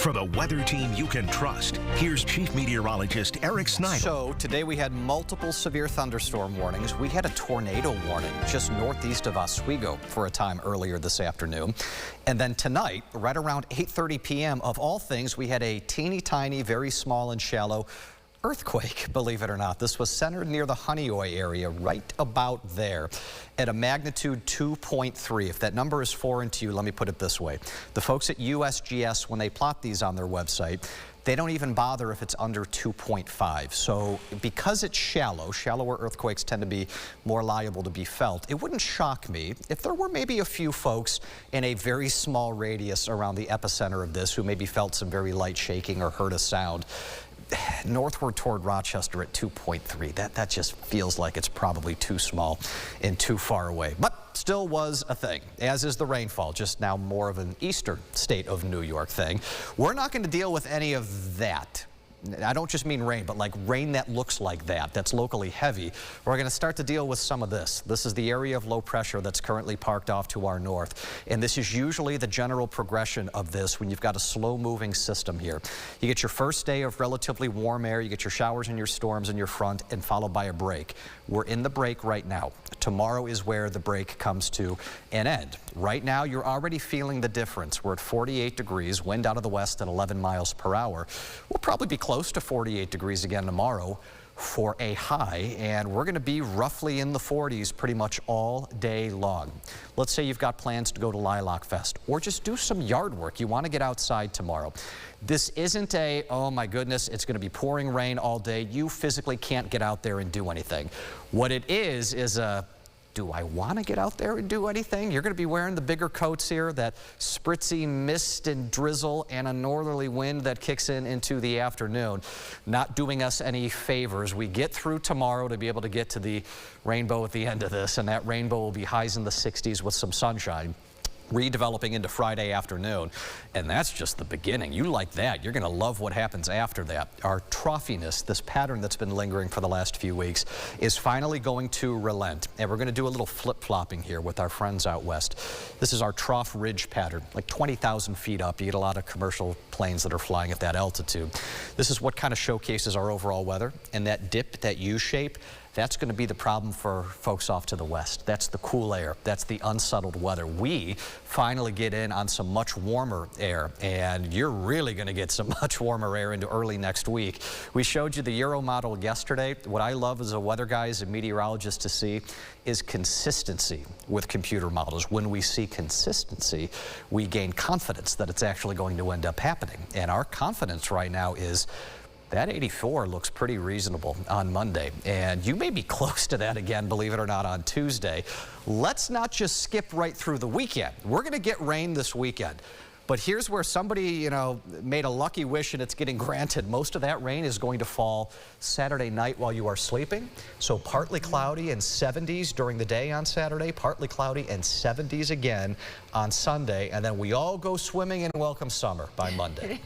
For the weather team you can trust, here's Chief Meteorologist Eric Snyder. So today we had multiple severe thunderstorm warnings. We had a tornado warning just northeast of Oswego for a time earlier this afternoon. And then tonight, right around 8:30 p.m., of all things, we had a teeny tiny, very small and shallow earthquake, believe it or not. This was centered near the Honeoye area, right about there, at a magnitude 2.3. If that number is foreign to you, let me put it this way. The folks at USGS, when they plot these on their website, they don't even bother if it's under 2.5. So because it's shallower earthquakes tend to be more liable to be felt. It wouldn't shock me if there were maybe a few folks in a very small radius around the epicenter of this who maybe felt some very light shaking or heard a sound. Northward toward Rochester at 2.3. That just feels like it's probably too small and too far away. But still was a thing, as is the rainfall, just now more of an eastern state of New York thing. We're not going to deal with any of that. I don't just mean rain, but like rain that looks like that, that's locally heavy. We're going to start to deal with some of this. This is the area of low pressure that's currently parked off to our north. And this is usually the general progression of this when you've got a slow-moving system here. You get your first day of relatively warm air, you get your showers and your storms in your front, and followed by a break. We're in the break right now. Tomorrow is where the break comes to an end. Right now, you're already feeling the difference. We're at 48 degrees, wind out of the west at 11 miles per hour. We'll probably be close to 48 degrees again tomorrow for a high, and we're going to be roughly in the 40s pretty much all day long. Let's say you've got plans to go to Lilac Fest or just do some yard work. You want to get outside tomorrow. This isn't a, oh my goodness, it's going to be pouring rain all day. You physically can't get out there and do anything. What it is a, do I want to get out there and do anything? You're going to be wearing the bigger coats here, that spritzy mist and drizzle and a northerly wind that kicks in into the afternoon. Not doing us any favors. We get through tomorrow to be able to get to the rainbow at the end of this, and that rainbow will be highs in the 60s with some sunshine. Redeveloping into Friday afternoon, and that's just the beginning. You like that. You're going to love what happens after that. Our troughiness, this pattern that's been lingering for the last few weeks, is finally going to relent, and we're going to do a little flip-flopping here with our friends out west. This is our trough ridge pattern, like 20,000 feet up. You get a lot of commercial planes that are flying at that altitude. This is what kind of showcases our overall weather, and that dip, that U-shape, that's going to be the problem for folks off to the west. That's the cool air. That's the unsettled weather. We finally get in on some much warmer air, and you're really going to get some much warmer air into early next week. We showed you the Euro model yesterday. What I love as a weather guy, as a meteorologist, to see is consistency with computer models. When we see consistency, we gain confidence that it's actually going to end up happening. And our confidence right now is that 84 looks pretty reasonable on Monday, and you may be close to that again, believe it or not, on Tuesday. Let's not just skip right through the weekend. We're going to get rain this weekend. But here's where somebody, made a lucky wish and it's getting granted. Most of that rain is going to fall Saturday night while you are sleeping. So partly cloudy and 70s during the day on Saturday, partly cloudy and 70s again on Sunday. And then we all go swimming and welcome summer by Monday.